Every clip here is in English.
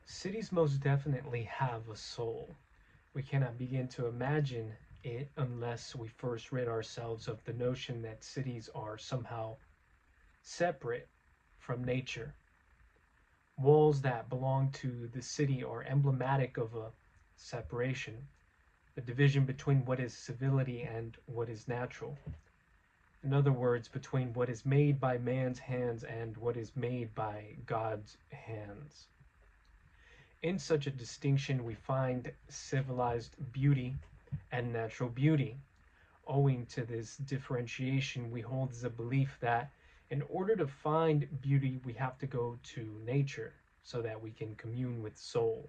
Cities most definitely have a soul. We cannot begin to imagine it unless we first rid ourselves of the notion that cities are somehow separate from nature. Walls that belong to the city are emblematic of a separation, a division between what is civility and what is natural. In other words, between what is made by man's hands and what is made by God's hands. In such a distinction, we find civilized beauty and natural beauty. Owing to this differentiation, we hold as a belief that in order to find beauty, we have to go to nature so that we can commune with soul.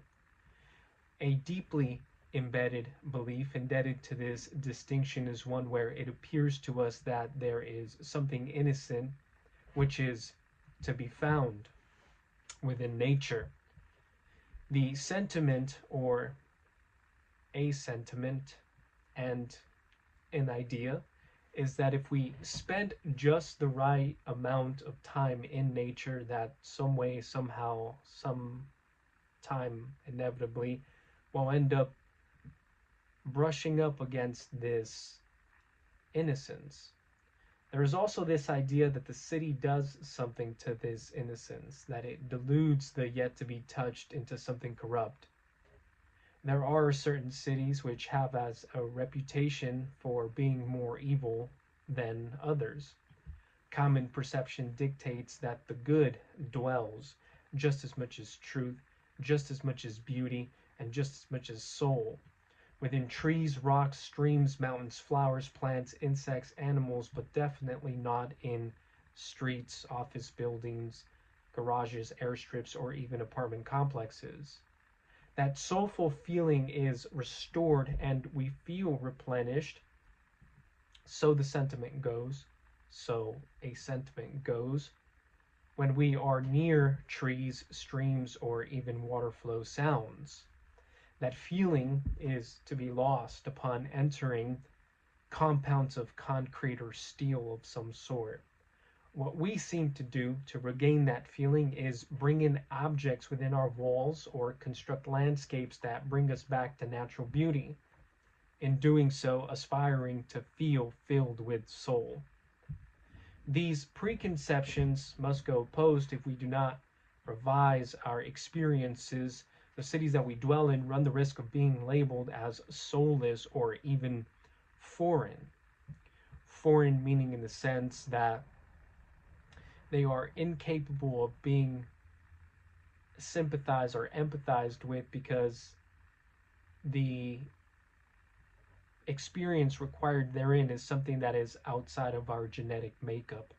A deeply embedded belief indebted to this distinction is one where it appears to us that there is something innocent which is to be found within nature. The sentiment or a sentiment and an idea is that if we spend just the right amount of time in nature, that some way, somehow, some time inevitably will end up brushing up against this innocence. There is also this idea that the city does something to this innocence, that it deludes the yet to be touched into something corrupt. There are certain cities which have as a reputation for being more evil than others. Common perception dictates that the good dwells just as much as truth, just as much as beauty, and just as much as soul within trees, rocks, streams, mountains, flowers, plants, insects, animals, but definitely not in streets, office buildings, garages, airstrips, or even apartment complexes. That soulful feeling is restored and we feel replenished. So the sentiment goes, so a sentiment goes, when we are near trees, streams, or even water flow sounds. That feeling is to be lost upon entering compounds of concrete or steel of some sort. What we seem to do to regain that feeling is bring in objects within our walls or construct landscapes that bring us back to natural beauty. In doing so, aspiring to feel filled with soul. These preconceptions must go opposed if we do not revise our experiences. The cities that we dwell in run the risk of being labeled as soulless or even foreign. Foreign meaning in the sense that they are incapable of being sympathized or empathized with because the experience required therein is something that is outside of our genetic makeup.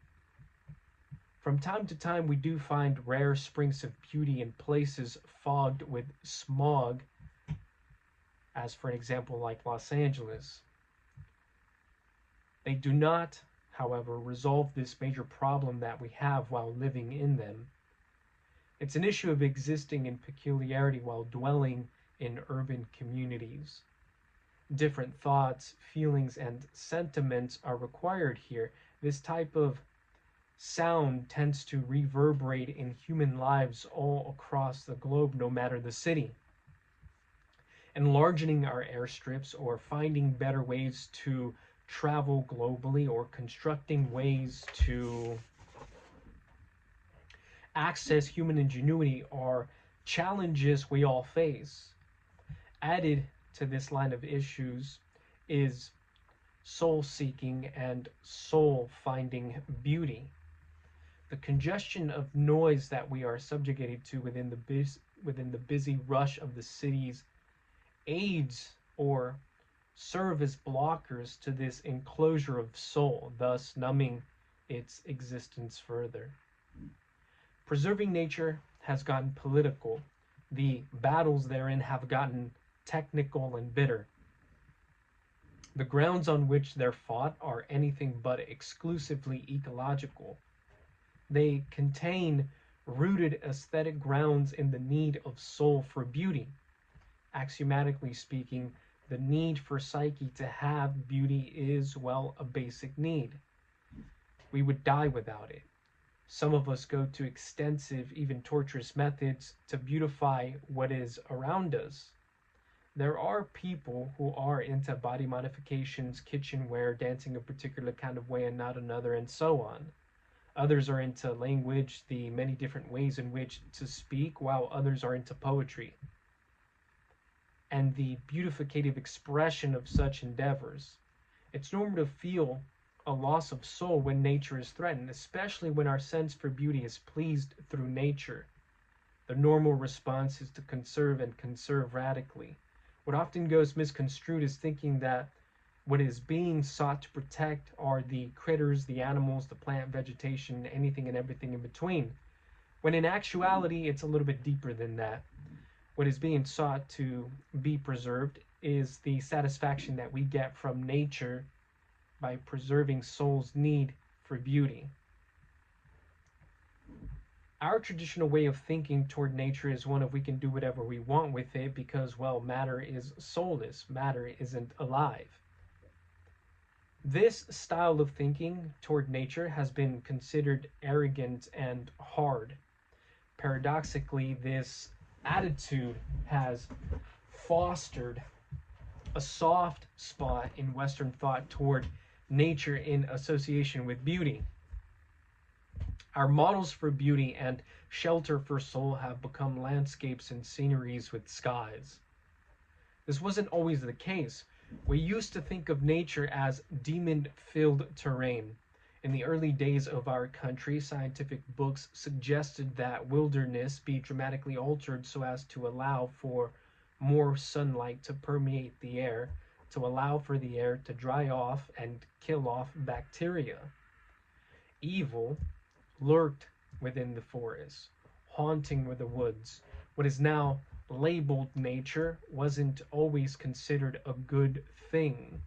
From time to time, we do find rare springs of beauty in places fogged with smog, as for an example like Los Angeles. They do not, however, resolve this major problem that we have while living in them. It's an issue of existing in peculiarity while dwelling in urban communities. Different thoughts, feelings, and sentiments are required here. This type of sound tends to reverberate in human lives all across the globe, no matter the city. Enlarging our airstrips or finding better ways to travel globally or constructing ways to access human ingenuity are challenges we all face. Added to this line of issues is soul seeking and soul finding beauty. The congestion of noise that we are subjugated to within the busy rush of the cities aids or serve as blockers to this enclosure of soul, thus numbing its existence further. Preserving nature has gotten political. The battles therein have gotten technical and bitter. The grounds on which they're fought are anything but exclusively ecological. They contain rooted aesthetic grounds in the need of soul for beauty. Axiomatically speaking, the need for psyche to have beauty is, well, a basic need. We would die without it. Some of us go to extensive, even torturous methods to beautify what is around us. There are people who are into body modifications, kitchenware, dancing a particular kind of way and not another, and so on. Others are into language, the many different ways in which to speak, while others are into poetry and the beautificative expression of such endeavors. It's normal to feel a loss of soul when nature is threatened, especially when our sense for beauty is pleased through nature. The normal response is to conserve and conserve radically. What often goes misconstrued is thinking that what is being sought to protect are the critters, the animals, the plant, vegetation, anything and everything in between. When in actuality, it's a little bit deeper than that. What is being sought to be preserved is the satisfaction that we get from nature by preserving soul's need for beauty. Our traditional way of thinking toward nature is one of we can do whatever we want with it because, well, matter is soulless, matter isn't alive. This style of thinking toward nature has been considered arrogant and hard. Paradoxically, this attitude has fostered a soft spot in Western thought toward nature in association with beauty. Our models for beauty and shelter for soul have become landscapes and sceneries with skies. This wasn't always the case. We used to think of nature as demon-filled terrain. In the early days of our country, scientific books suggested that wilderness be dramatically altered so as to allow for more sunlight to permeate the air, to allow for the air to dry off and kill off bacteria. Evil lurked within the forest, haunting with the woods. What is now labeled nature wasn't always considered a good thing.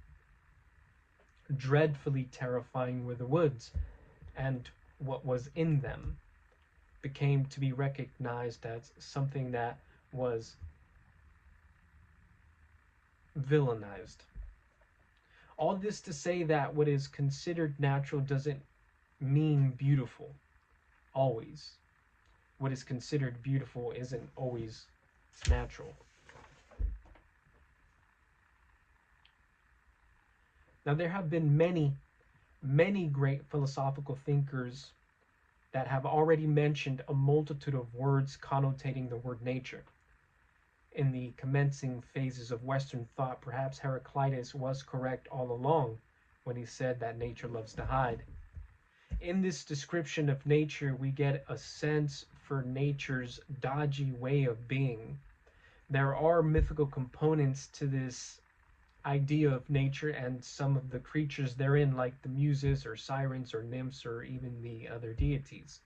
Dreadfully terrifying were the woods, and what was in them became to be recognized as something that was villainized. All this to say that what is considered natural doesn't mean beautiful, always. What is considered beautiful isn't always natural. Now, there have been many great philosophical thinkers that have already mentioned a multitude of words connotating the word nature. In the commencing phases of Western thought, perhaps Heraclitus was correct all along when he said that nature loves to hide. In this description of nature, we get a sense for nature's dodgy way of being. There are mythical components to this idea of nature and some of the creatures therein, like the muses or sirens or nymphs or even the other deities.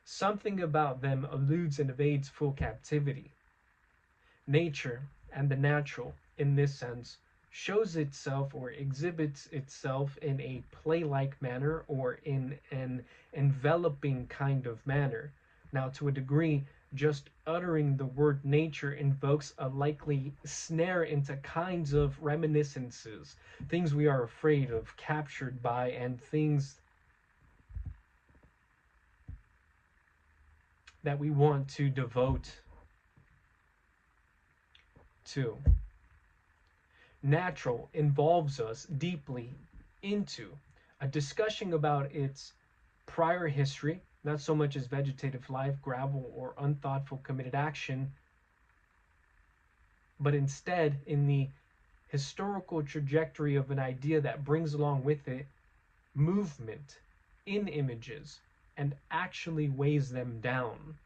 Something about them eludes and evades full captivity. Nature and the natural, in this sense, shows itself or exhibits itself in a play-like manner or in an enveloping kind of manner. Now, to a degree, just uttering the word nature invokes a likely snare into kinds of reminiscences, things we are afraid of, captured by, and things that we want to devote to. Natural involves us deeply into a discussion about its prior history, not so much as vegetative life, gravel, or unthoughtful committed action, but instead in the historical trajectory of an idea that brings along with it movement in images and actually weighs them down.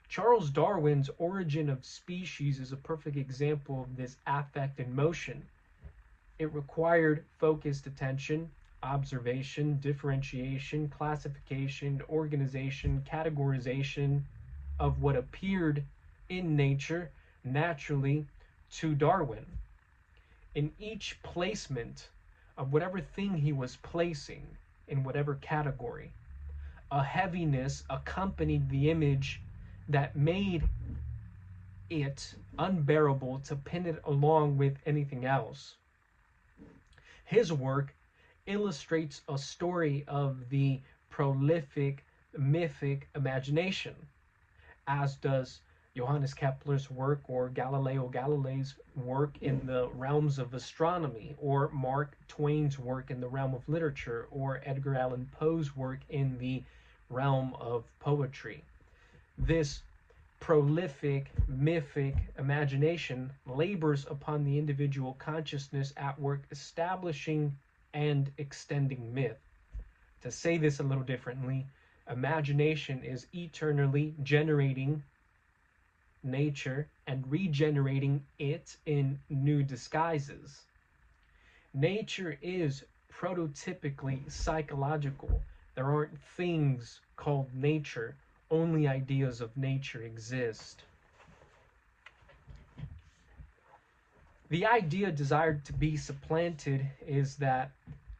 Charles Darwin's Origin of Species is a perfect example of this affect in motion. It required focused attention, observation, differentiation, classification, organization, categorization of what appeared in nature naturally to Darwin. In each placement of whatever thing he was placing in whatever category, a heaviness accompanied the image that made it unbearable to pin it along with anything else. His work illustrates a story of the prolific mythic imagination, as does Johannes Kepler's work or Galileo Galilei's work in the realms of astronomy, or Mark Twain's work in the realm of literature, or Edgar Allan Poe's work in the realm of poetry. This prolific, mythic imagination labors upon the individual consciousness at work establishing and extending myth. To say this a little differently, imagination is eternally generating nature and regenerating it in new disguises. Nature is prototypically psychological. There aren't things called nature, only ideas of nature exist. The idea desired to be supplanted is that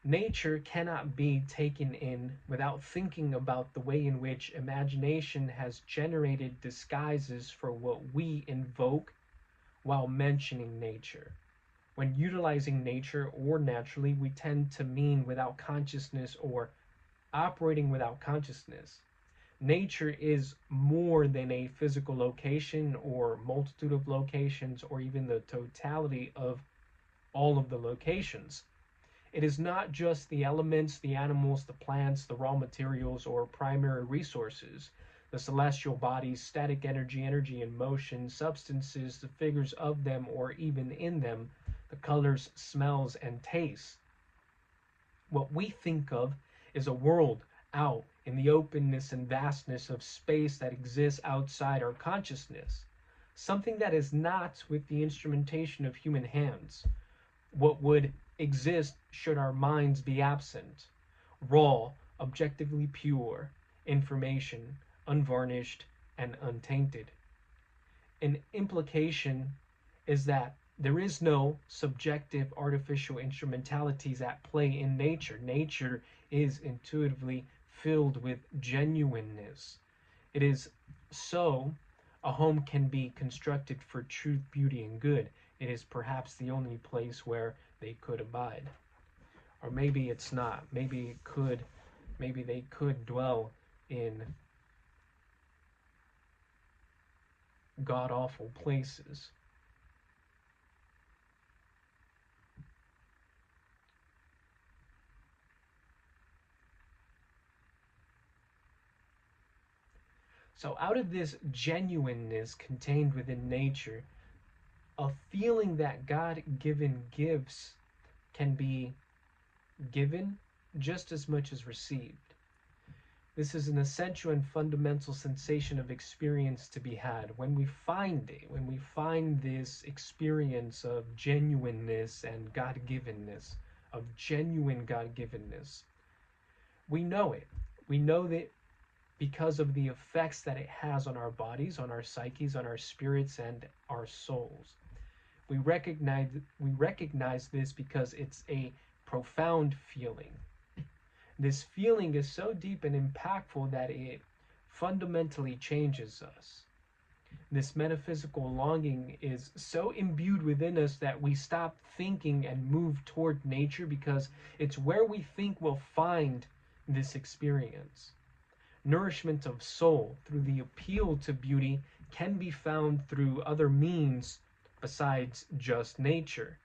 nature cannot be taken in without thinking about the way in which imagination has generated disguises for what we invoke while mentioning nature. When utilizing nature or naturally, we tend to mean without consciousness or operating without consciousness. Nature is more than a physical location or multitude of locations or even the totality of all of the locations. It is not just the elements, the animals, the plants, the raw materials, or primary resources, the celestial bodies, static energy, energy in motion, substances, the figures of them or even in them, the colors, smells, and tastes. What we think of is a world out in the openness and vastness of space that exists outside our consciousness, something that is not with the instrumentation of human hands. What would exist should our minds be absent? Raw, objectively pure information, unvarnished and untainted. An implication is that there is no subjective artificial instrumentalities at play in nature. Nature is intuitively filled with genuineness. It is so a home can be constructed for truth, beauty, and good. It is perhaps the only place where they could abide. Or maybe it's not. Maybe they could dwell in god-awful places. So out of this genuineness contained within nature, a feeling that God-given gifts can be given just as much as received. This is an essential and fundamental sensation of experience to be had. When we find it, when we find this experience of genuineness and God-givenness, of genuine God-givenness, we know it. We know that because of the effects that it has on our bodies, on our psyches, on our spirits, and our souls. We recognize this because it's a profound feeling. This feeling is so deep and impactful that it fundamentally changes us. This metaphysical longing is so imbued within us that we stop thinking and move toward nature because it's where we think we'll find this experience. Nourishment of soul through the appeal to beauty can be found through other means besides just nature.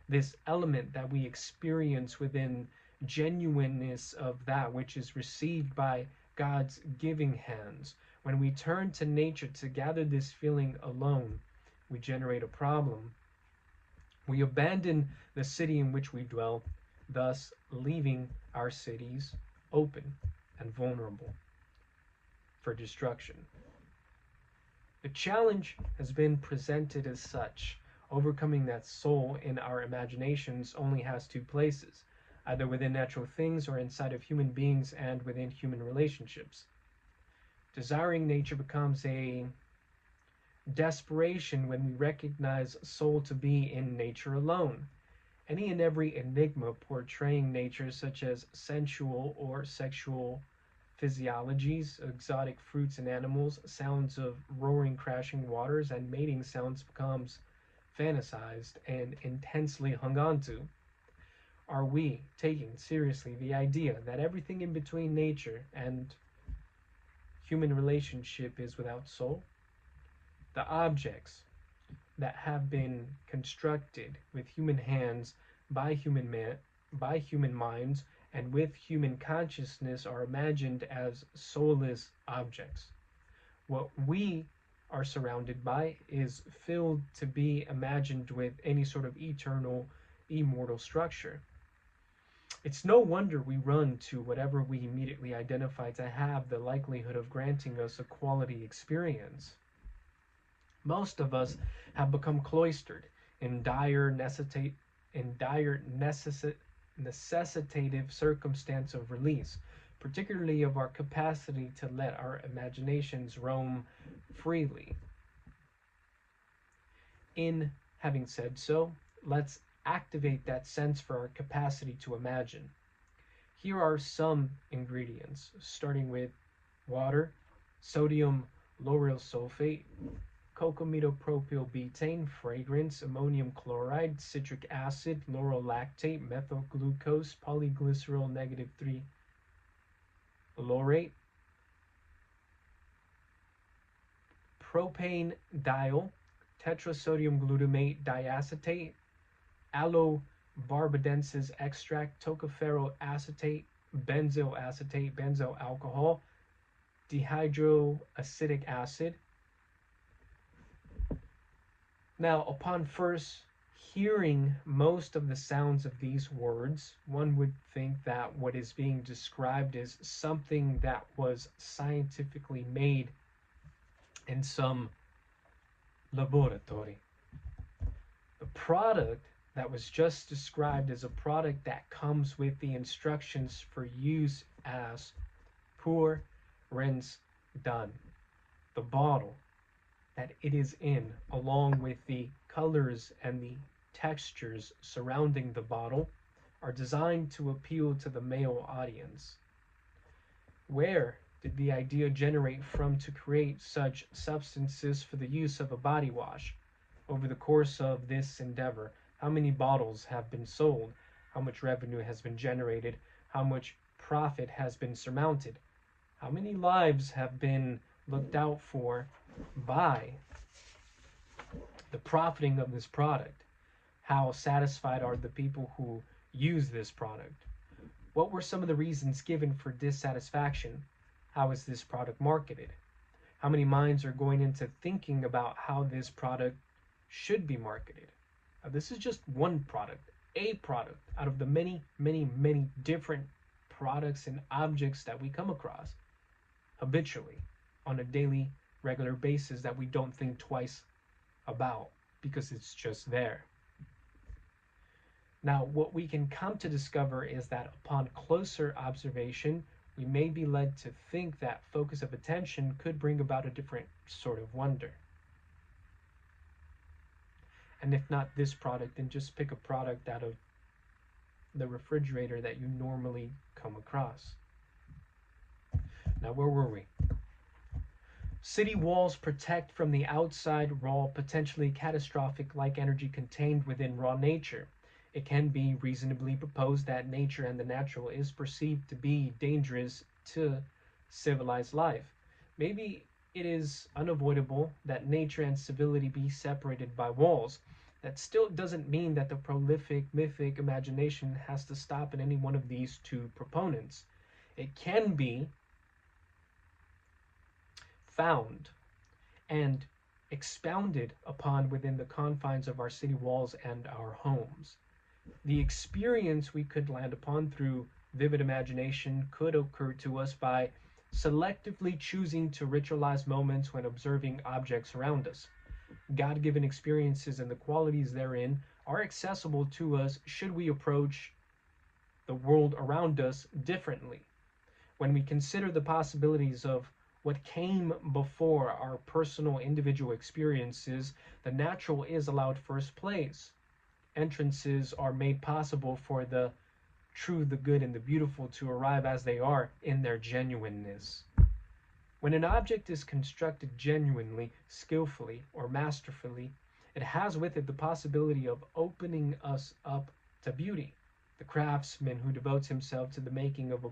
This element that we experience within genuineness of that which is received by God's giving hands. When we turn to nature to gather this feeling alone, we generate a problem. We abandon the city in which we dwell, thus leaving our cities open and vulnerable for destruction. The challenge has been presented as such. Overcoming that soul in our imaginations only has two places, either within natural things or inside of human beings and within human relationships. Desiring nature becomes a desperation when we recognize soul to be in nature alone. Any and every enigma portraying nature, such as sensual or sexual physiologies, exotic fruits and animals, sounds of roaring crashing waters, and mating sounds becomes fantasized and intensely hung on to. Are we taking seriously the idea that everything in between nature and human relationship is without soul? The objects that have been constructed with human hands by human minds and with human consciousness are imagined as soulless objects. What we are surrounded by is filled to be imagined with any sort of eternal, immortal structure. It's no wonder we run to whatever we immediately identify to have the likelihood of granting us a quality experience. Most of us have become cloistered in necessitative circumstance of release, particularly of our capacity to let our imaginations roam freely. In having said so, let's activate that sense for our capacity to imagine. Here are some ingredients, starting with water, sodium lauryl sulfate, cocamidopropyl-betaine, fragrance, ammonium chloride, citric acid, lauryl lactate, methyl glucose, polyglycerol -3 laurate, propane diol, tetrasodium glutamate diacetate, aloe barbadensis extract, tocopherol acetate, benzyl acetate, benzyl alcohol, dihydroacetic acid. Now, upon first hearing most of the sounds of these words, one would think that what is being described is something that was scientifically made in some laboratory. The product that was just described is a product that comes with the instructions for use as pour, rinse, done. The bottle that it is in, along with the colors and the textures surrounding the bottle, are designed to appeal to the male audience. Where did the idea generate from to create such substances for the use of a body wash? Over the course of this endeavor, how many bottles have been sold? How much revenue has been generated? How much profit has been surmounted? How many lives have been looked out for by the profiting of this product? How satisfied are the people who use this product? What were some of the reasons given for dissatisfaction? How is this product marketed? How many minds are going into thinking about how this product should be marketed? Now, this is just one product, a product out of the many, many, many different products and objects that we come across habitually on a daily, regular basis that we don't think twice about because it's just there. Now, what we can come to discover is that upon closer observation, we may be led to think that focus of attention could bring about a different sort of wonder. And if not this product, then just pick a product out of the refrigerator that you normally come across. Now, where were we? City walls protect from the outside raw, potentially catastrophic like energy contained within raw nature. It can be reasonably proposed that nature and the natural is perceived to be dangerous to civilized life. Maybe it is unavoidable that nature and civility be separated by walls. That still doesn't mean that the prolific, mythic imagination has to stop at any one of these two proponents. It can be found and expounded upon within the confines of our city walls and our homes. The experience we could land upon through vivid imagination could occur to us by selectively choosing to ritualize moments when observing objects around us. God-given experiences and the qualities therein are accessible to us should we approach the world around us differently. When we consider the possibilities of what came before our personal individual experiences, the natural is allowed first place. Entrances are made possible for the true, the good, and the beautiful to arrive as they are in their genuineness. When an object is constructed genuinely, skillfully, or masterfully, it has with it the possibility of opening us up to beauty. The craftsman who devotes himself to the making of a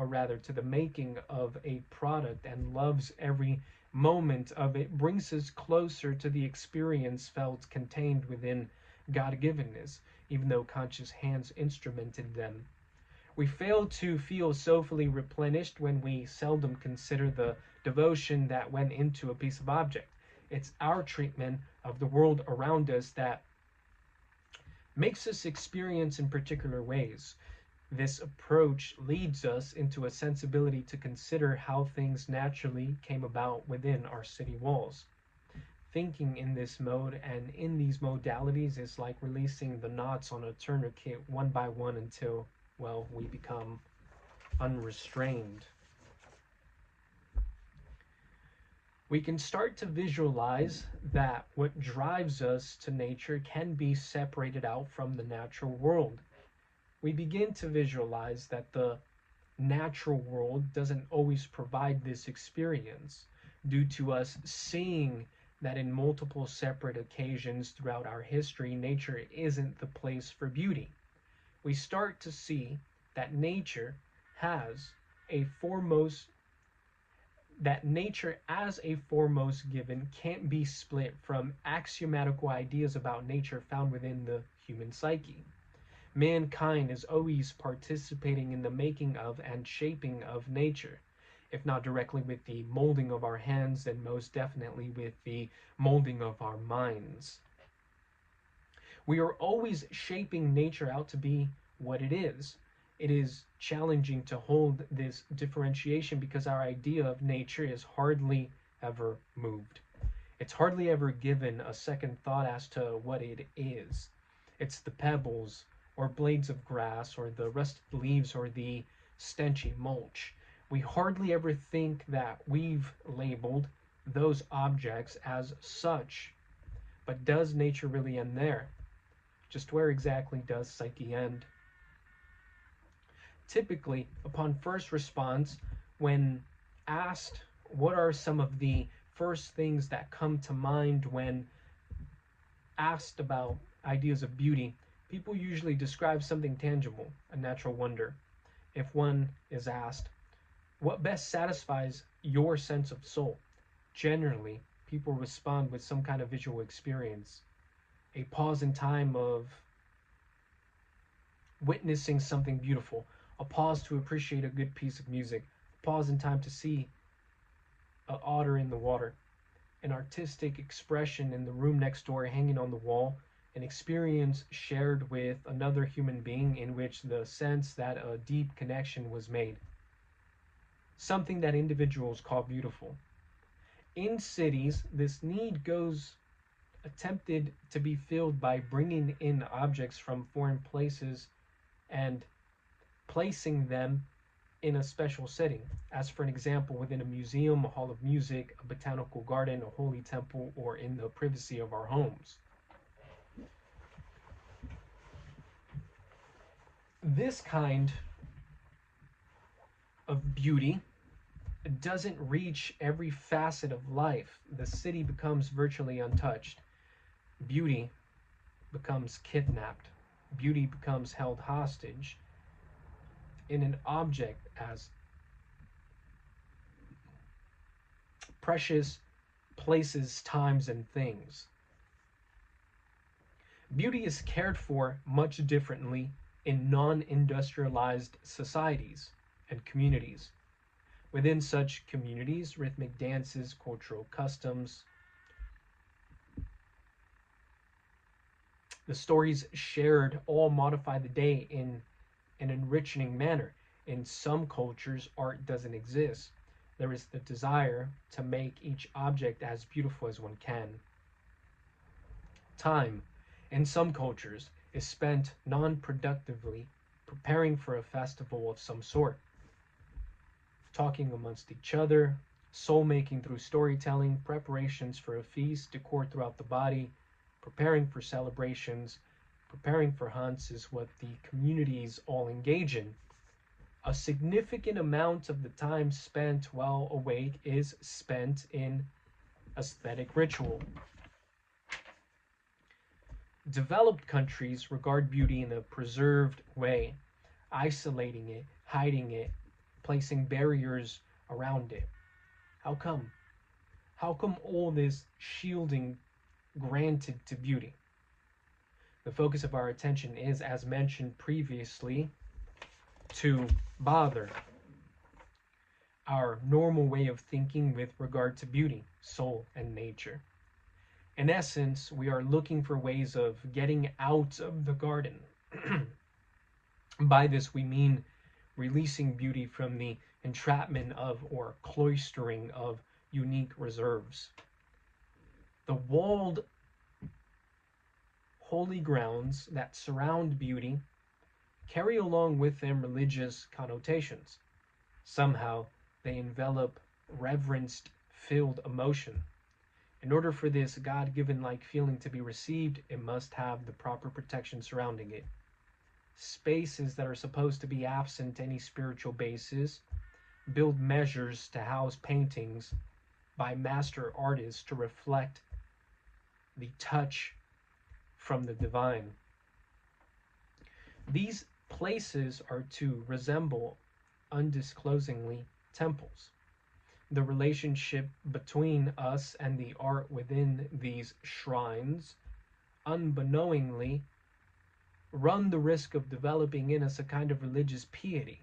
or rather to the making of a product, and loves every moment of it, brings us closer to the experience felt contained within God-givenness, even though conscious hands instrumented them. We fail to feel soulfully replenished when we seldom consider the devotion that went into a piece of object. It's our treatment of the world around us that makes us experience in particular ways. This approach leads us into a sensibility to consider how things naturally came about within our city walls. Thinking in this mode and in these modalities is like releasing the knots on a tourniquet one by one until, well, we become unrestrained. We can start to visualize that what drives us to nature can be separated out from the natural world. We begin to visualize that the natural world doesn't always provide this experience, due to us seeing that in multiple separate occasions throughout our history, nature isn't the place for beauty. We start to see that nature has a foremost that nature as a foremost given can't be split from axiomatical ideas about nature found within the human psyche. Mankind is always participating in the making of and shaping of nature, if not directly with the molding of our hands, then most definitely with the molding of our minds. We are always shaping nature out to be what it is. It is challenging to hold this differentiation because our idea of nature is hardly ever moved. It's hardly ever given a second thought as to what it is. It's the pebbles or blades of grass or the rusted leaves or the stenchy mulch. We hardly ever think that we've labeled those objects as such. But does nature really end there? Just where exactly does psyche end? Typically, upon first response, when asked what are some of the first things that come to mind when asked about ideas of beauty, people usually describe something tangible, a natural wonder. If one is asked, what best satisfies your sense of soul? Generally, people respond with some kind of visual experience. A pause in time of witnessing something beautiful, a pause to appreciate a good piece of music, a pause in time to see an otter in the water, an artistic expression in the room next door hanging on the wall, an experience shared with another human being in which the sense that a deep connection was made. Something that individuals call beautiful. In cities, this need goes attempted to be filled by bringing in objects from foreign places and placing them in a special setting, as for an example within a museum, a hall of music, a botanical garden, a holy temple, or in the privacy of our homes. This kind of beauty doesn't reach every facet of life. The city becomes virtually untouched. Beauty becomes kidnapped. Beauty becomes held hostage in an object as precious places, times, and things. Beauty is cared for much differently in non-industrialized societies and communities. Within such communities, rhythmic dances, cultural customs, the stories shared all modify the day in an enriching manner. In some cultures, art doesn't exist. There is the desire to make each object as beautiful as one can. Time, in some cultures, is spent non-productively preparing for a festival of some sort. Talking amongst each other, soul-making through storytelling, preparations for a feast, decor throughout the body, preparing for celebrations, preparing for hunts is what the communities all engage in. A significant amount of the time spent while awake is spent in aesthetic ritual. Developed countries regard beauty in a preserved way, isolating it, hiding it, placing barriers around it. How come? How come all this shielding granted to beauty? The focus of our attention is, as mentioned previously, to bother our normal way of thinking with regard to beauty, soul, and nature. In essence, we are looking for ways of getting out of the garden. By this, we mean releasing beauty from the entrapment of or cloistering of unique reserves. The walled holy grounds that surround beauty carry along with them religious connotations. Somehow, they envelop reverence-filled emotion. In order for this God-given-like feeling to be received, it must have the proper protection surrounding it. Spaces that are supposed to be absent any spiritual basis build measures to house paintings by master artists to reflect the touch from the divine. These places are to resemble undisclosingly temples. The relationship between us and the art within these shrines, unbeknowingly, run the risk of developing in us a kind of religious piety.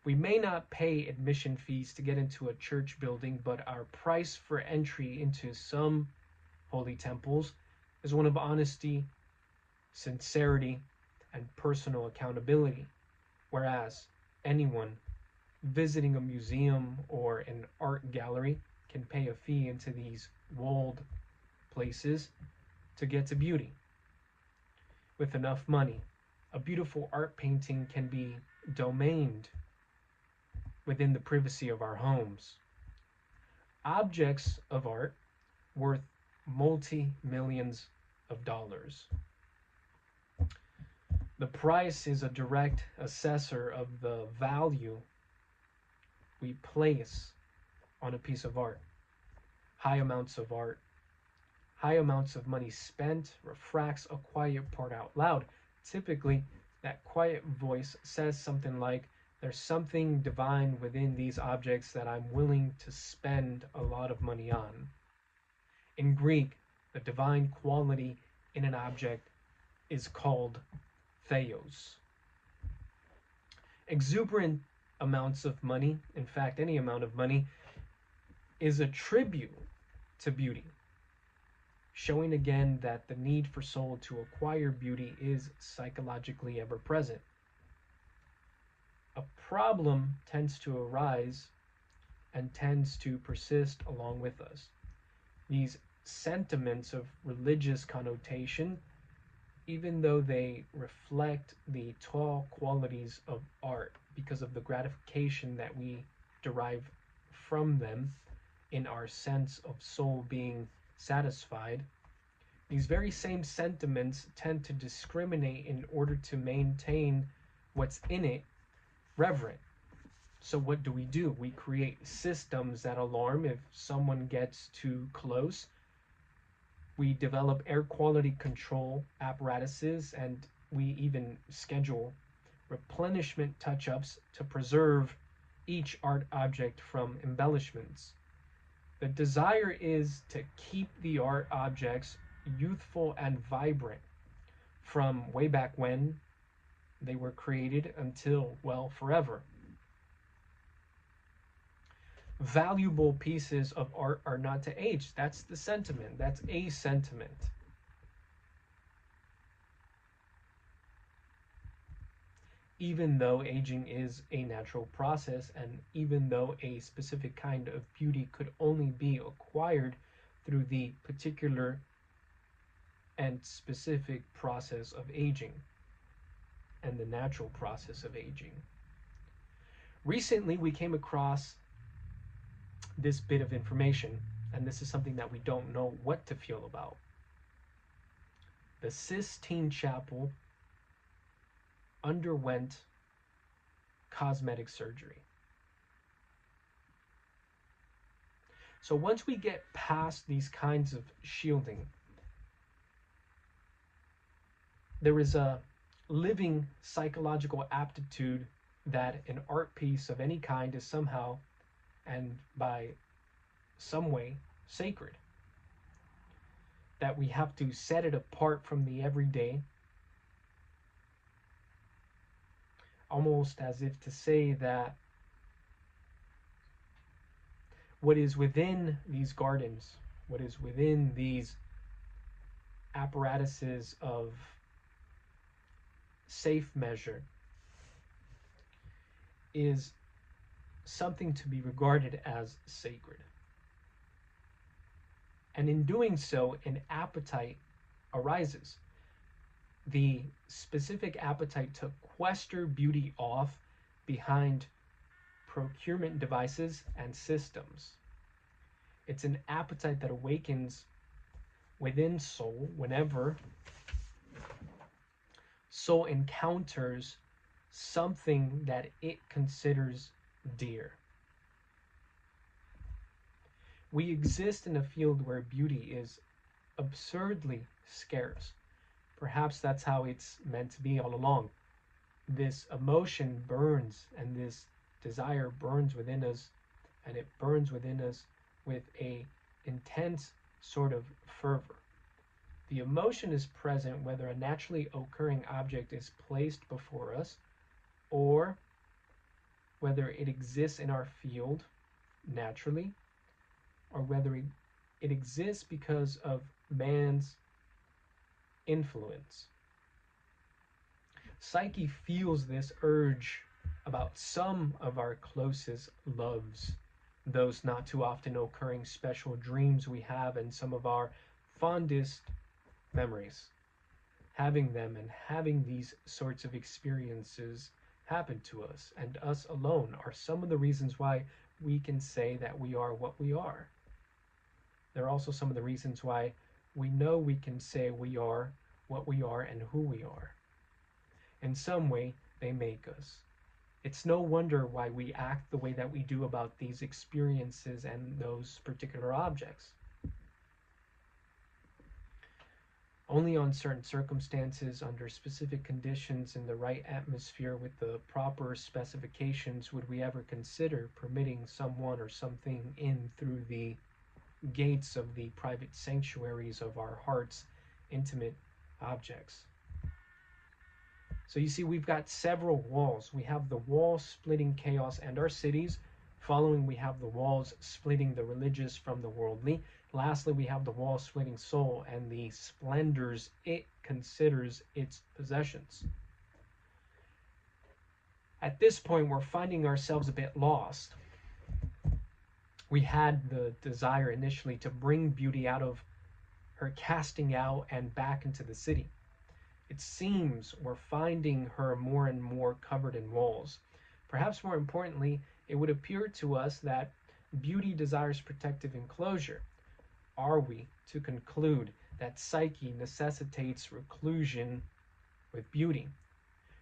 We may not pay admission fees to get into a church building, but our price for entry into some holy temples is one of honesty, sincerity, and personal accountability, whereas anyone visiting a museum or an art gallery can pay a fee into these walled places to get to beauty. With enough money, a beautiful art painting can be domained within the privacy of our homes. Objects of art worth multi-millions of dollars. The price is a direct assessor of the value we place on a piece of art. High amounts of art, high amounts of money spent refracts a quiet part out loud. Typically, that quiet voice says something like, there's something divine within these objects that I'm willing to spend a lot of money on. In Greek, the divine quality in an object is called theos. Exuberant amounts of money, in fact, any amount of money, is a tribute to beauty, showing again that the need for soul to acquire beauty is psychologically ever present. A problem tends to arise and tends to persist along with us. These sentiments of religious connotation, even though they reflect the tall qualities of art because of the gratification that we derive from them in our sense of soul being satisfied, these very same sentiments tend to discriminate in order to maintain what's in it reverent. So what do? We create systems that alarm if someone gets too close. We develop air quality control apparatuses, and we even schedule replenishment touch-ups to preserve each art object from embellishments. The desire is to keep the art objects youthful and vibrant from way back when they were created until, well, forever. Valuable pieces of art are not to age. That's the sentiment. That's a sentiment. Even though aging is a natural process, and even though a specific kind of beauty could only be acquired through the particular and specific process of aging and the natural process of aging. Recently, we came across this bit of information, and this is something that we don't know what to feel about. The Sistine Chapel underwent cosmetic surgery. So once we get past these kinds of shielding, there is a living psychological aptitude that an art piece of any kind is somehow and by some way sacred, that we have to set it apart from the everyday, almost as if to say that what is within these gardens, what is within these apparatuses of safe measure, is something to be regarded as sacred. And in doing so, an appetite arises. The specific appetite to sequester beauty off behind procurement devices and systems. It's an appetite that awakens within soul whenever soul encounters something that it considers dear. We exist in a field where beauty is absurdly scarce. Perhaps that's how it's meant to be all along. This emotion burns, and this desire burns within us, and it burns within us with a intense sort of fervor. The emotion is present whether a naturally occurring object is placed before us, or whether it exists in our field naturally, or whether it exists because of man's influence. Psyche feels this urge about some of our closest loves, those not too often occurring special dreams we have, and some of our fondest memories. Having them and having these sorts of experiences happen to us, and us alone, are some of the reasons why we can say that we are what we are. There are also some of the reasons why we know we can say we are what we are and who we are. In some way, they make us. It's no wonder why we act the way that we do about these experiences and those particular objects. Only on certain circumstances, under specific conditions, in the right atmosphere, with the proper specifications, would we ever consider permitting someone or something in through the gates of the private sanctuaries of our heart's intimate objects. So you see, we've got several walls. We have the wall splitting chaos and our cities. Following, we have the walls splitting the religious from the worldly. Lastly, we have the wall splitting soul and the splendors it considers its possessions. At this point, we're finding ourselves a bit lost. We had the desire initially to bring beauty out of her casting out and back into the city. It seems we're finding her more and more covered in walls. Perhaps more importantly, it would appear to us that beauty desires protective enclosure. Are we to conclude that psyche necessitates reclusion with beauty?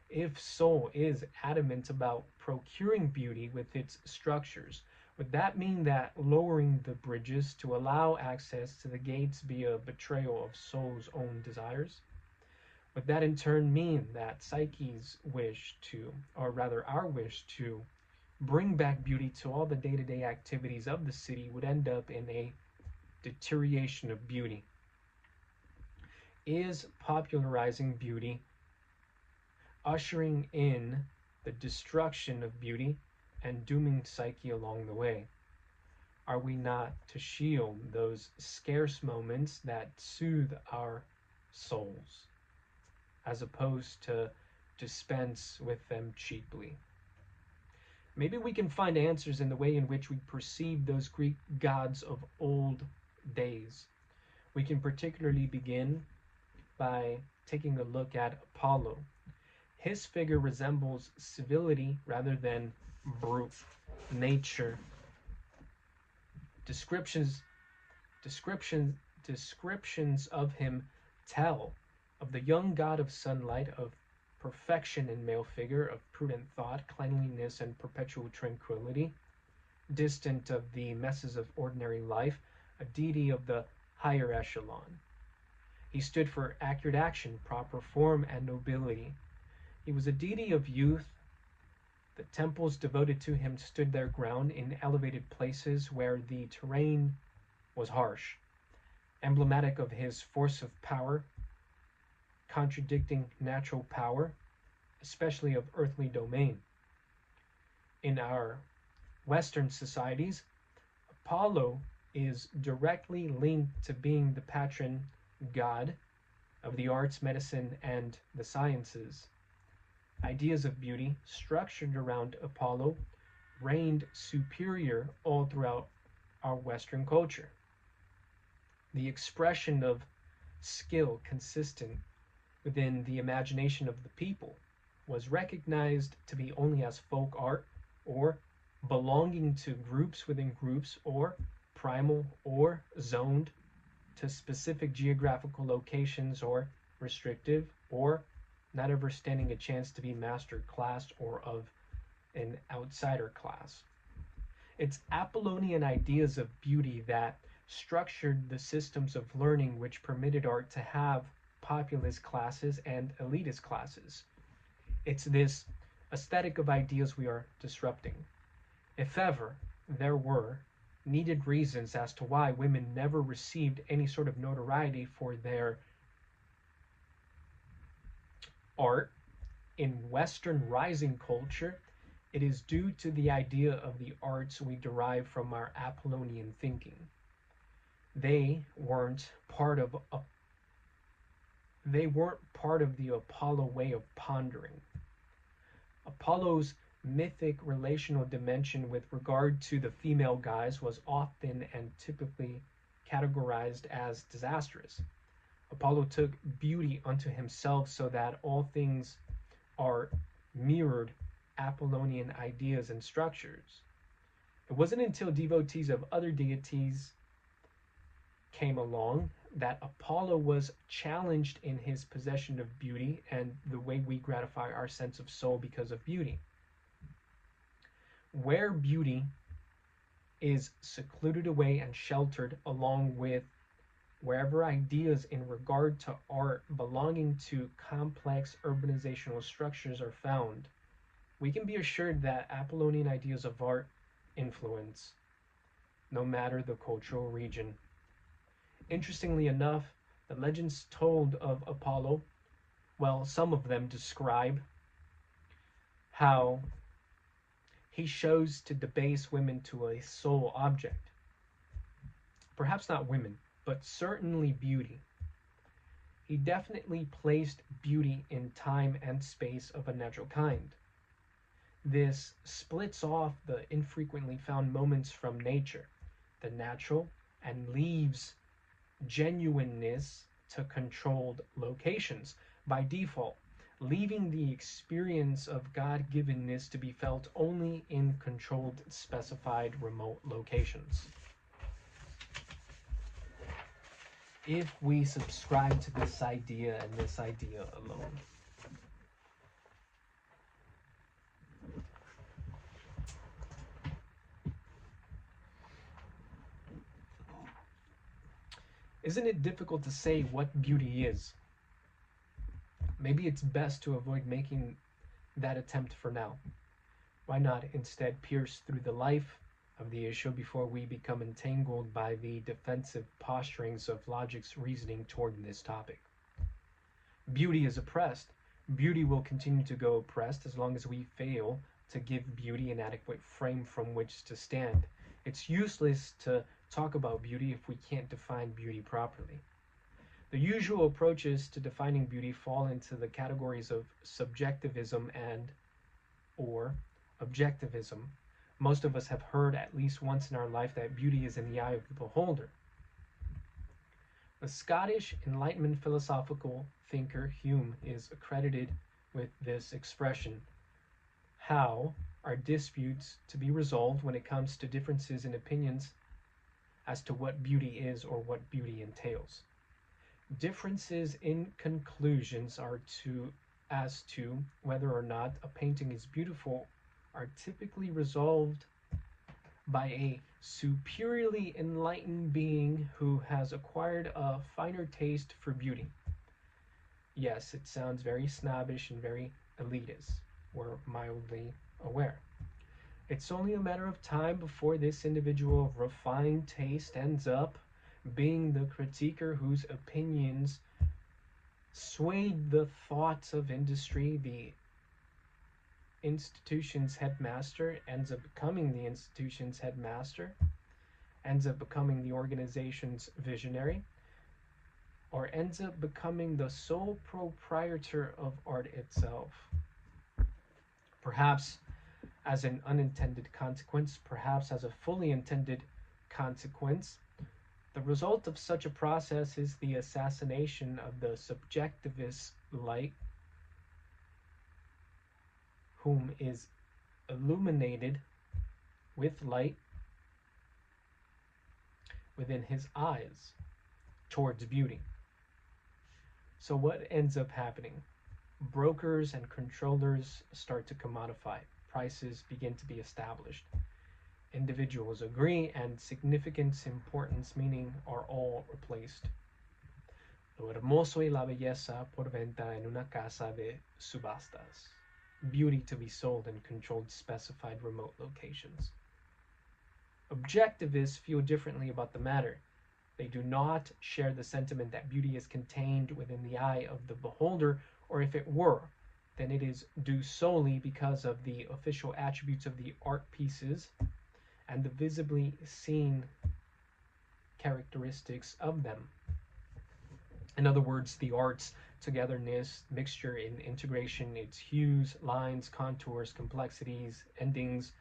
If soul is adamant about procuring beauty with its structures, would that mean that lowering the bridges to allow access to the gates be a betrayal of soul's own desires? Would that in turn mean that psyche's wish to, or rather our wish to, bring back beauty to all the day-to-day activities of the city would end up in a deterioration of beauty? Is popularizing beauty ushering in the destruction of beauty and dooming psyche along the way? Are we not to shield those scarce moments that soothe our souls, as opposed to dispense with them cheaply? Maybe we can find answers in the way in which we perceive those Greek gods of old days. We can particularly begin by taking a look at Apollo. His figure resembles civility rather than brute nature. Descriptions of him tell of the young god of sunlight, of perfection in male figure, of prudent thought, cleanliness, and perpetual tranquility, distant of the messes of ordinary life, a deity of the higher echelon. He stood for accurate action, proper form, and nobility. He was a deity of youth, The temples devoted to him stood their ground in elevated places where the terrain was harsh, emblematic of his force of power, contradicting natural power, especially of earthly domain. In our Western societies, Apollo is directly linked to being the patron god of the arts, medicine, and the sciences. Ideas of beauty structured around Apollo reigned superior all throughout our Western culture. The expression of skill consistent within the imagination of the people was recognized to be only as folk art, or belonging to groups within groups, or primal, or zoned to specific geographical locations, or restrictive, or not ever standing a chance to be master class or of an outsider class. It's Apollonian ideas of beauty that structured the systems of learning which permitted art to have populist classes and elitist classes. It's this aesthetic of ideas we are disrupting. If ever there were needed reasons as to why women never received any sort of notoriety for their art in Western rising culture, it is due to the idea of the arts we derive from our Apollonian thinking. They weren't part of the Apollo way of pondering. Apollo's mythic relational dimension with regard to the female guise was often and typically categorized as disastrous. Apollo took beauty unto himself so that all things are mirrored Apollonian ideas and structures. It wasn't until devotees of other deities came along that Apollo was challenged in his possession of beauty and the way we gratify our sense of soul because of beauty. Where beauty is secluded away and sheltered, along with wherever ideas in regard to art belonging to complex urbanizational structures are found, we can be assured that Apollonian ideas of art influence, no matter the cultural region. Interestingly enough, the legends told of Apollo, well, some of them describe how he chose to debase women to a sole object. Perhaps not women, but certainly beauty. He definitely placed beauty in time and space of a natural kind. This splits off the infrequently found moments from nature, the natural, and leaves genuineness to controlled locations by default, leaving the experience of God-givenness to be felt only in controlled, specified, remote locations. If we subscribe to this idea and this idea alone, isn't it difficult to say what beauty is? Maybe it's best to avoid making that attempt for now. Why not instead pierce through the life of the issue before we become entangled by the defensive posturings of logic's reasoning toward this topic? Beauty is oppressed. Beauty will continue to go oppressed as long as we fail to give beauty an adequate frame from which to stand. It's useless to talk about beauty if we can't define beauty properly. The usual approaches to defining beauty fall into the categories of subjectivism and or objectivism. Most of us have heard at least once in our life that beauty is in the eye of the beholder. The Scottish Enlightenment philosophical thinker Hume is accredited with this expression. How are disputes to be resolved when it comes to differences in opinions as to what beauty is or what beauty entails? Differences in conclusions as to whether or not a painting is beautiful are typically resolved by a superiorly enlightened being who has acquired a finer taste for beauty. Yes, it sounds very snobbish and very elitist, or mildly aware. It's only a matter of time before this individual of refined taste ends up being the critiquer whose opinions swayed the thoughts of industry. The institution's headmaster ends up becoming the institution's headmaster, ends up becoming the organization's visionary, or ends up becoming the sole proprietor of art itself. Perhaps as an unintended consequence, perhaps as a fully intended consequence, the result of such a process is the assassination of the subjectivist light, whom is illuminated with light within his eyes towards beauty. So what ends up happening? Brokers and controllers start to commodify. Prices begin to be established. Individuals agree, and significance, importance, meaning are all replaced. Lo hermoso y la belleza por venta en una casa de subastas. Beauty to be sold in controlled, specified remote locations. Objectivists feel differently about the matter. They do not share the sentiment that beauty is contained within the eye of the beholder, or if it were, then it is due solely because of the official attributes of the art pieces and the visibly seen characteristics of them. In other words, the art's togetherness, mixture and integration, its hues, lines, contours, complexities, endings,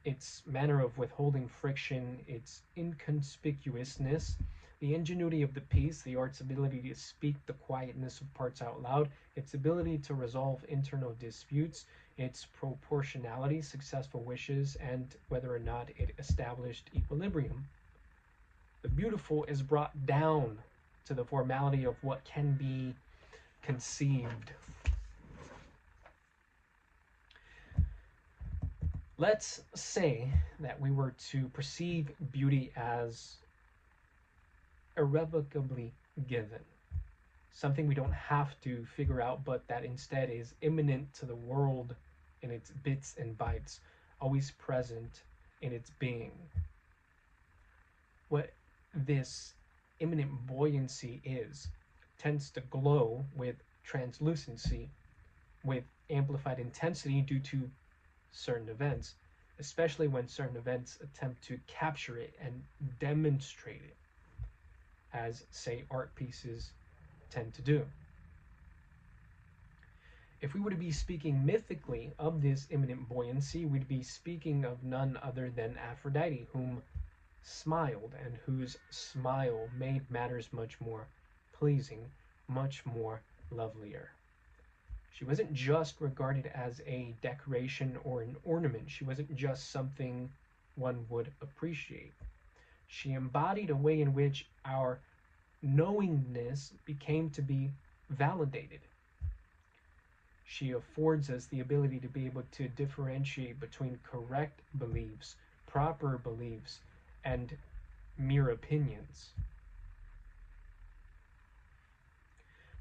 its manner of withholding friction, its inconspicuousness, the ingenuity of the piece, the art's ability to speak the quietness of parts out loud, its ability to resolve internal disputes, its proportionality, successful wishes, and whether or not it established equilibrium. The beautiful is brought down to the formality of what can be conceived. Let's say that we were to perceive beauty as irrevocably given, something we don't have to figure out, but that instead is immanent to the world in its bits and bytes, always present in its being. What this immanent buoyancy is tends to glow with translucency, with amplified intensity due to certain events, especially when certain events attempt to capture it and demonstrate it, as, say, art pieces tend to do. If we were to be speaking mythically of this immanent buoyancy, we'd be speaking of none other than Aphrodite, whom smiled and whose smile made matters much more pleasing, much more lovelier. She wasn't just regarded as a decoration or an ornament. She wasn't just something one would appreciate. She embodied a way in which our knowingness became to be validated. She affords us the ability to be able to differentiate between correct beliefs, proper beliefs, and mere opinions.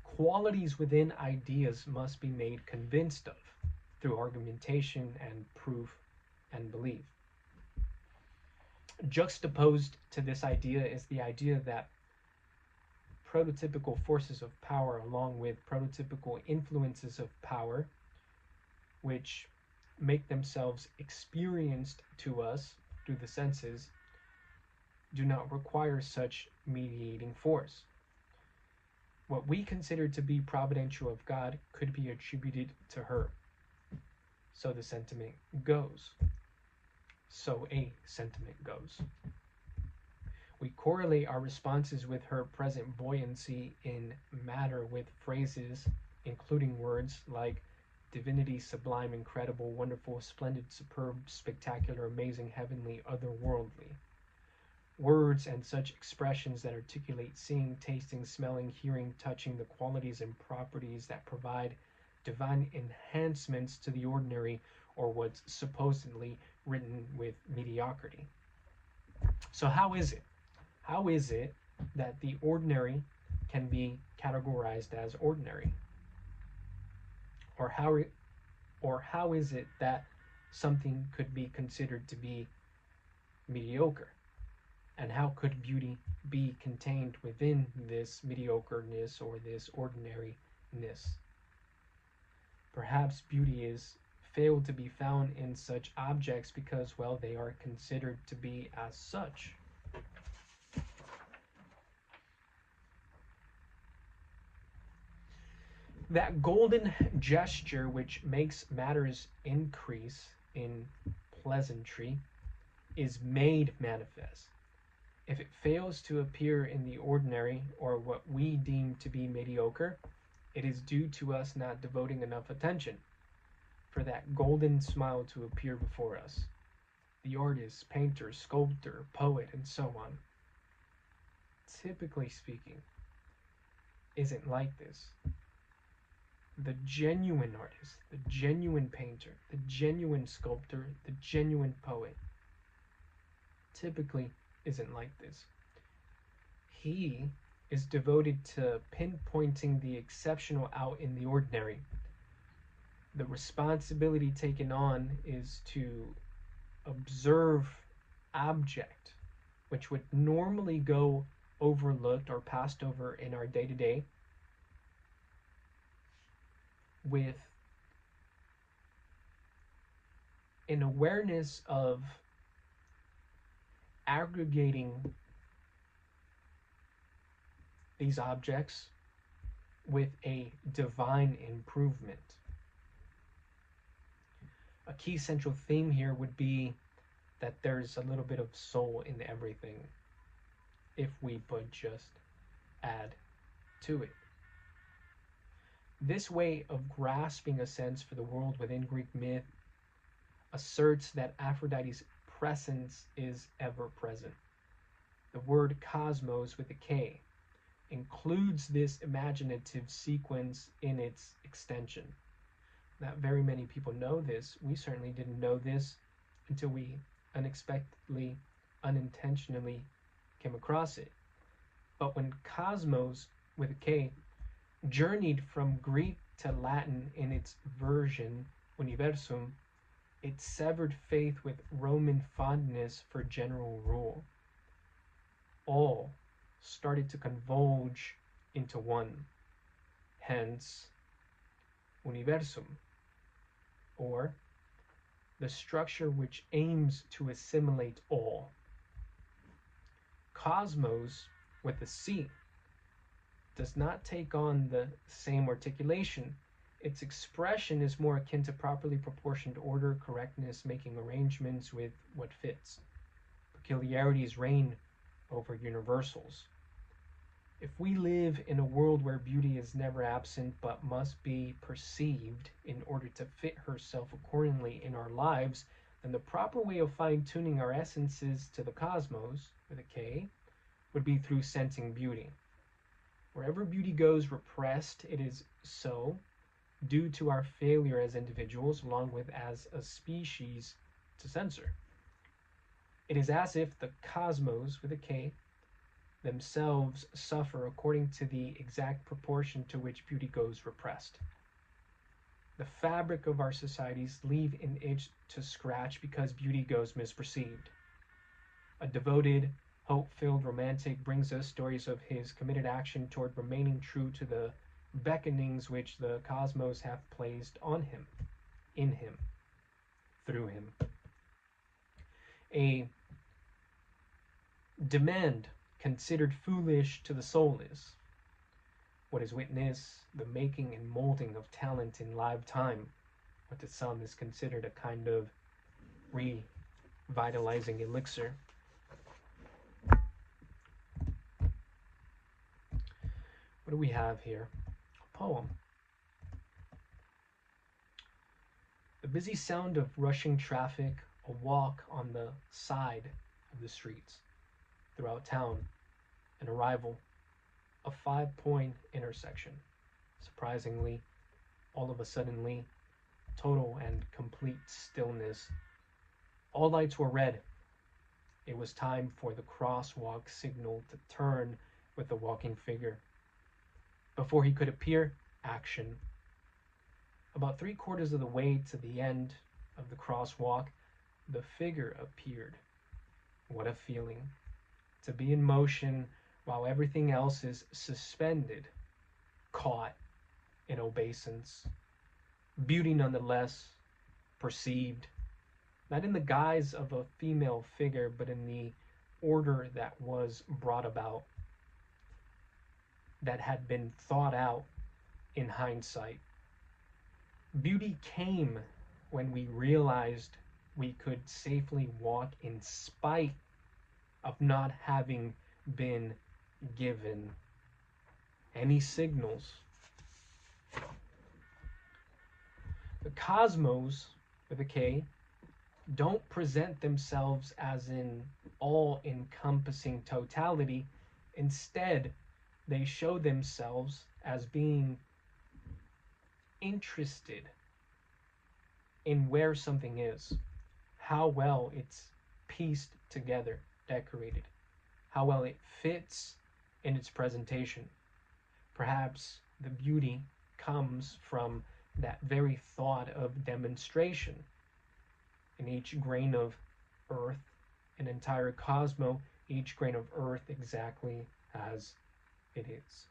Qualities within ideas must be made convinced of through argumentation and proof and belief. Juxtaposed to this idea is the idea that prototypical forces of power, along with prototypical influences of power, which make themselves experienced to us through the senses, do not require such mediating force. What we consider to be providential of God could be attributed to her. So the sentiment goes. So a sentiment goes. We correlate our responses with her present buoyancy in matter with phrases, including words like divinity, sublime, incredible, wonderful, splendid, superb, spectacular, amazing, heavenly, otherworldly. Words and such expressions that articulate seeing, tasting, smelling, hearing, touching, the qualities and properties that provide divine enhancements to the ordinary, or what's supposedly written with mediocrity. So how is it? How is it that the ordinary can be categorized as ordinary? Or how Or how is it that something could be considered to be mediocre? And how could beauty be contained within this mediocreness or this ordinariness? Perhaps beauty is failed to be found in such objects because, well, they are considered to be as such. That golden gesture which makes matters increase in pleasantry is made manifest. If it fails to appear in the ordinary or what we deem to be mediocre, it is due to us not devoting enough attention for that golden smile to appear before us. The artist, painter, sculptor, poet, and so on, typically speaking, isn't like this. The genuine artist, the genuine painter, the genuine sculptor, the genuine poet typically isn't like this. He is devoted to pinpointing the exceptional out in the ordinary. The responsibility taken on is to observe object which would normally go overlooked or passed over in our day-to-day with an awareness of aggregating these objects with a divine improvement. A key central theme here would be that there's a little bit of soul in everything if we but just add to it. This way of grasping a sense for the world within Greek myth asserts that Aphrodite's presence is ever present. The word cosmos with a K includes this imaginative sequence in its extension. Not very many people know this. We certainly didn't know this until we unexpectedly, unintentionally came across it. But when cosmos with a K journeyed from Greek to Latin in its version universum, it severed faith with Roman fondness for general rule. All started to converge into one, hence universum, or the structure which aims to assimilate all. Cosmos with a C does not take on the same articulation. Its expression is more akin to properly proportioned order, correctness, making arrangements with what fits. Peculiarities reign over universals. If we live in a world where beauty is never absent but must be perceived in order to fit herself accordingly in our lives, then the proper way of fine-tuning our essences to the cosmos, with a K, would be through sensing beauty. Wherever beauty goes repressed, it is so due to our failure as individuals, along with as a species, to censor. It is as if the cosmos, with a K, themselves suffer according to the exact proportion to which beauty goes repressed. The fabric of our societies leave an itch to scratch because beauty goes misperceived. A devoted, hope-filled romantic brings us stories of his committed action toward remaining true to the beckonings which the cosmos have placed on him, in him, through him. A demand considered foolish to the soul is what is witness the making and molding of talent in live time, what to some is considered a kind of revitalizing elixir. What do we have here? A poem. The busy sound of rushing traffic, a walk on the side of the streets throughout town, an arrival, a 5-point intersection. Surprisingly, all of a suddenly, total and complete stillness. All lights were red. It was time for the crosswalk signal to turn with the walking figure. Before he could appear, action. A About 3/4 of the way to the end of the crosswalk, the figure appeared. What a feeling! To be in motion while everything else is suspended, caught in obeisance. Beauty nonetheless, perceived, not in the guise of a female figure, but in the order that was brought about, that had been thought out in hindsight. Beauty came when we realized we could safely walk in spite of not having been given any signals. The cosmos, with a K, don't present themselves as in all-encompassing totality. Instead, they show themselves as being interested in where something is, how well it's pieced together, decorated, how well it fits in its presentation. Perhaps the beauty comes from that very thought of demonstration. In each grain of earth, an entire cosmos, each grain of earth exactly as it is.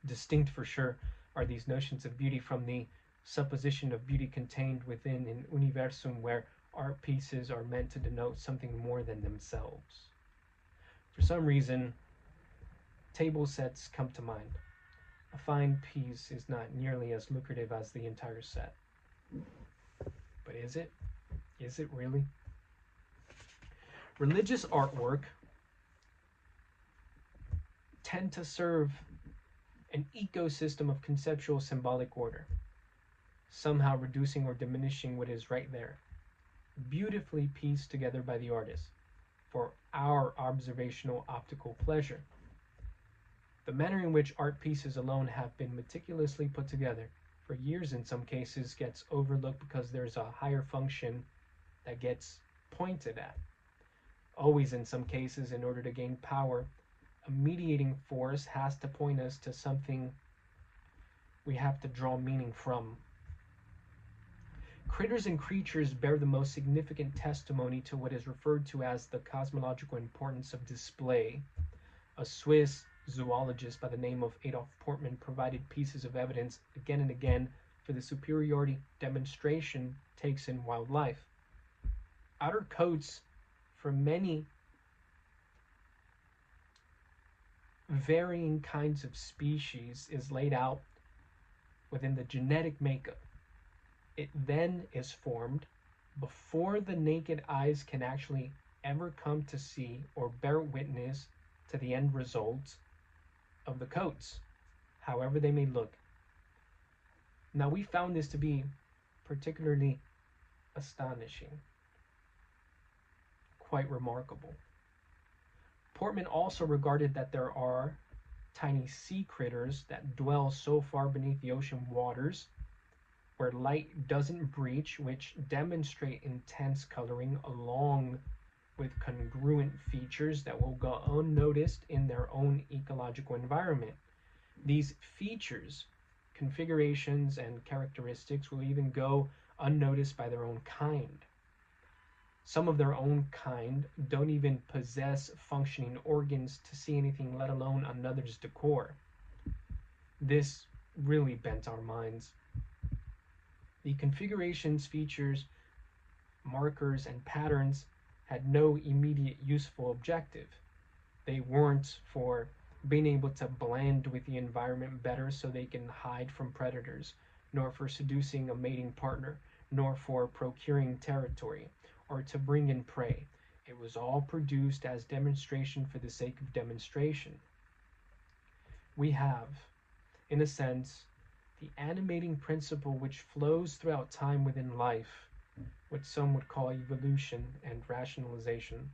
Distinct for sure are these notions of beauty from the supposition of beauty contained within an universum where art pieces are meant to denote something more than themselves. For some reason, table sets come to mind. A fine piece is not nearly as lucrative as the entire set. But is it? Is it really? Religious artwork tend to serve an ecosystem of conceptual symbolic order, somehow reducing or diminishing what is right there, beautifully pieced together by the artist for our observational optical pleasure. The manner in which art pieces alone have been meticulously put together for years in some cases gets overlooked because there's a higher function that gets pointed at. Always in some cases, in order to gain power, a mediating force has to point us to something we have to draw meaning from. Critters and creatures bear the most significant testimony to what is referred to as the cosmological importance of display. A Swiss zoologist by the name of Adolf Portman provided pieces of evidence again and again for the superiority demonstration takes in wildlife. Outer coats for many varying kinds of species is laid out within the genetic makeup. It then is formed before the naked eyes can actually ever come to see or bear witness to the end results of the coats, however they may look. Now, we found this to be particularly astonishing, quite remarkable. Portman also regarded that there are tiny sea critters that dwell so far beneath the ocean waters where light doesn't breach, which demonstrate intense coloring along with congruent features that will go unnoticed in their own ecological environment. These features, configurations, and characteristics will even go unnoticed by their own kind. Some of their own kind don't even possess functioning organs to see anything, let alone another's decor. This really bent our minds. The configurations, features, markers, and patterns had no immediate useful objective. They weren't for being able to blend with the environment better so they can hide from predators, nor for seducing a mating partner, nor for procuring territory, or to bring in prey. It was all produced as demonstration for the sake of demonstration. We have, in a sense, the animating principle which flows throughout time within life, what some would call evolution and rationalization.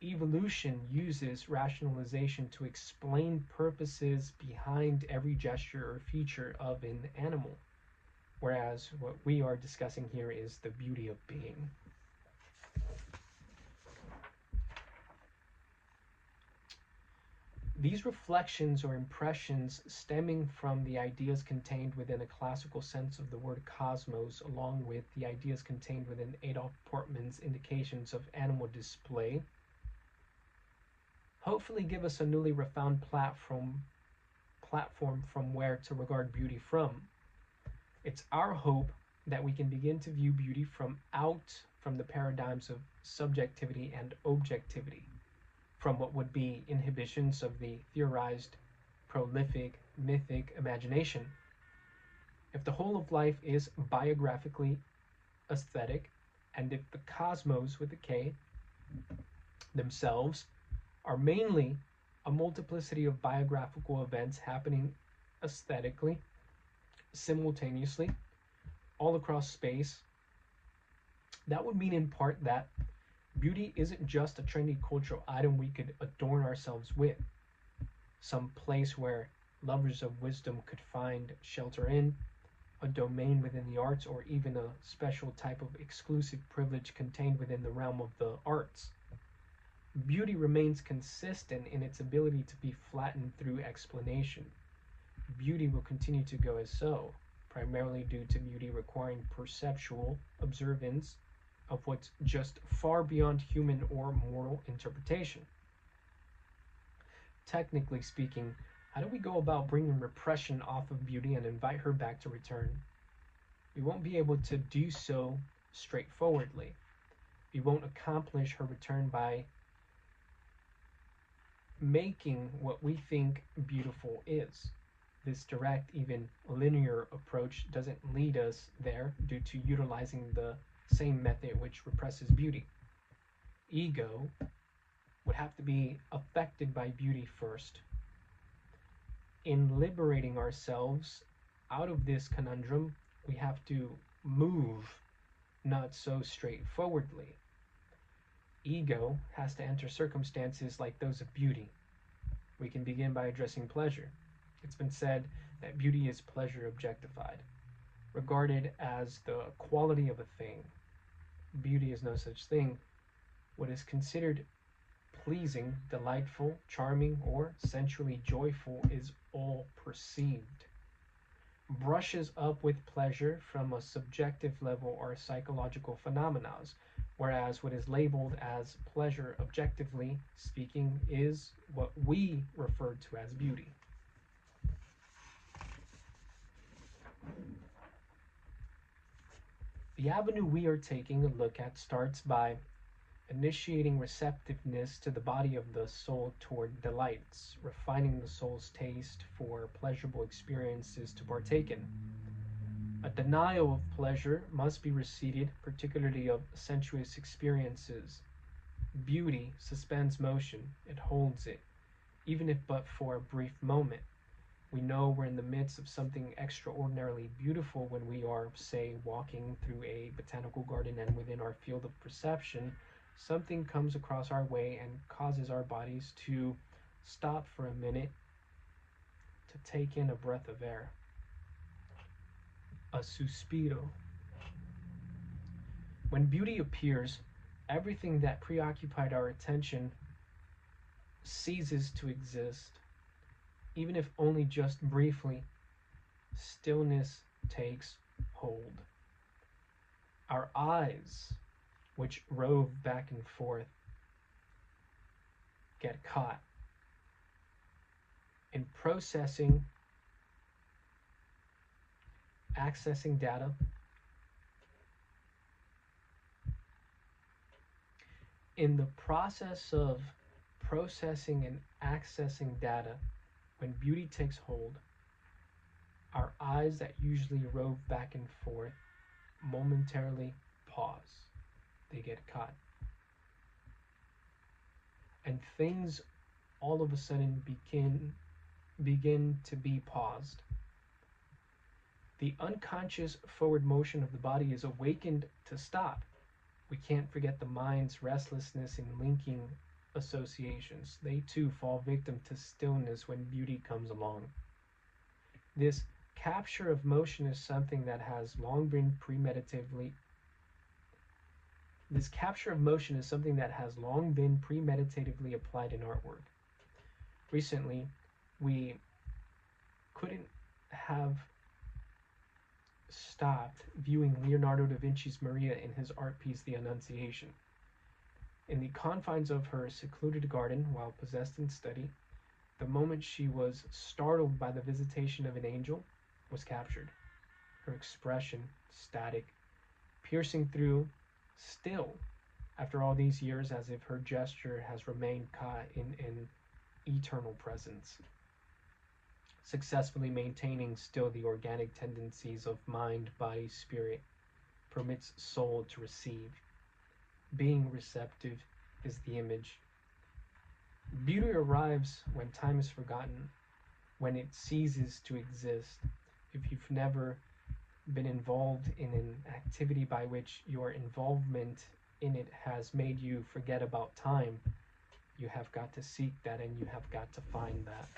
Evolution uses rationalization to explain purposes behind every gesture or feature of an animal, whereas what we are discussing here is the beauty of being. These reflections or impressions stemming from the ideas contained within a classical sense of the word cosmos, along with the ideas contained within Adolf Portman's indications of animal display, hopefully give us a newly refound platform from where to regard beauty from. It's our hope that we can begin to view beauty from the paradigms of subjectivity and objectivity, from what would be inhibitions of the theorized, prolific, mythic imagination. If the whole of life is biographically aesthetic, and if the cosmos with a K themselves are mainly a multiplicity of biographical events happening aesthetically, simultaneously, all across space, that would mean in part that beauty isn't just a trendy cultural item we could adorn ourselves with, some place where lovers of wisdom could find shelter in, a domain within the arts, or even a special type of exclusive privilege contained within the realm of the arts. Beauty remains consistent in its ability to be flattened through explanation. Beauty will continue to go as so, primarily due to beauty requiring perceptual observance of what's just far beyond human or mortal interpretation. Technically speaking, how do we go about bringing repression off of beauty and invite her back to return? We won't be able to do so straightforwardly. We won't accomplish her return by making what we think beautiful is. This direct, even linear approach doesn't lead us there due to utilizing the same method which represses beauty. Ego would have to be affected by beauty first. In liberating ourselves out of this conundrum, we have to move not so straightforwardly. Ego has to enter circumstances like those of beauty. We can begin by addressing pleasure. It's been said that beauty is pleasure objectified, regarded as the quality of a thing. Beauty is no such thing. What is considered pleasing, delightful, charming, or sensually joyful is all perceived. Brushes up with pleasure from a subjective level are psychological phenomena, whereas what is labeled as pleasure objectively speaking is what we refer to as beauty. The avenue we are taking a look at starts by initiating receptiveness to the body of the soul toward delights, refining the soul's taste for pleasurable experiences to partake in. A denial of pleasure must be receded, particularly of sensuous experiences. Beauty suspends motion, it holds it, even if but for a brief moment. We know we're in the midst of something extraordinarily beautiful when we are, say, walking through a botanical garden, and within our field of perception, something comes across our way and causes our bodies to stop for a minute to take in a breath of air. A suspiro. When beauty appears, everything that preoccupied our attention ceases to exist. Even if only just briefly, stillness takes hold. Our eyes, which rove back and forth, get caught in processing, accessing data, in the process of processing and accessing data. When beauty takes hold, our eyes that usually rove back and forth momentarily pause. They get caught. And things all of a sudden begin to be paused. The unconscious forward motion of the body is awakened to stop. We can't forget the mind's restlessness in linking associations. They too fall victim to stillness when beauty comes along. This capture of motion is something that has long been premeditatively applied in artwork. recently we couldn't have stopped viewing Leonardo da Vinci's Maria in his art piece, The Annunciation. In the confines of her secluded garden, while possessed in study, the moment she was startled by the visitation of an angel was captured. Her expression, static, piercing through, still, after all these years, as if her gesture has remained caught in an eternal presence, successfully maintaining still the organic tendencies of mind, body, spirit, permits soul to receive. Being receptive is the image. Beauty arrives when time is forgotten, when it ceases to exist. If you've never been involved in an activity by which your involvement in it has made you forget about time, you have got to seek that and you have got to find that.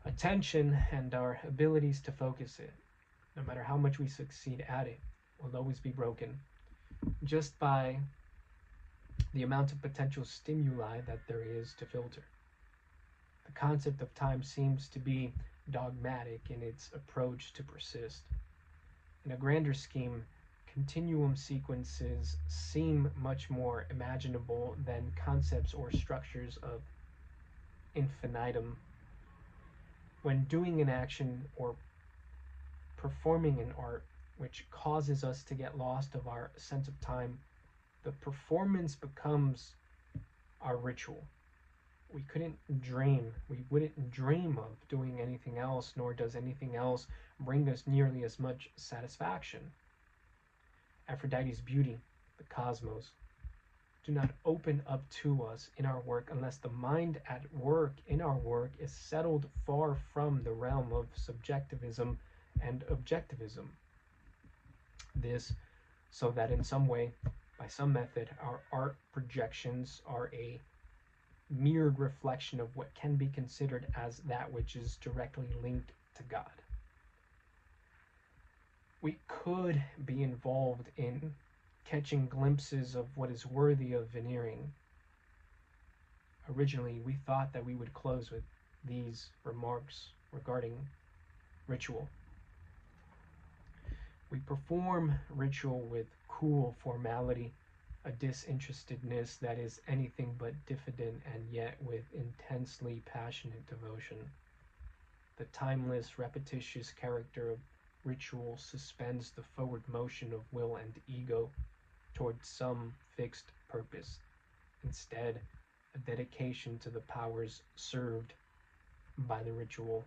Attention and our abilities to focus it, no matter how much we succeed at it, will always be broken just by the amount of potential stimuli that there is to filter. The concept of time seems to be dogmatic in its approach to persist. In a grander scheme, continuum sequences seem much more imaginable than concepts or structures of infinitum. When doing an action or performing an art which causes us to get lost of our sense of time, the performance becomes our ritual. We wouldn't dream of doing anything else, nor does anything else bring us nearly as much satisfaction. Aphrodite's beauty, the cosmos, do not open up to us in our work unless the mind at work in our work is settled far from the realm of subjectivism and objectivism. This, so that in some way, by some method, our art projections are a mirrored reflection of what can be considered as that which is directly linked to God. We could be involved in catching glimpses of what is worthy of veneering. Originally, we thought that we would close with these remarks regarding ritual. We perform ritual with cool formality, a disinterestedness that is anything but diffident, and yet with intensely passionate devotion. The timeless, repetitious character of ritual suspends the forward motion of will and ego towards some fixed purpose. Instead, a dedication to the powers served by the ritual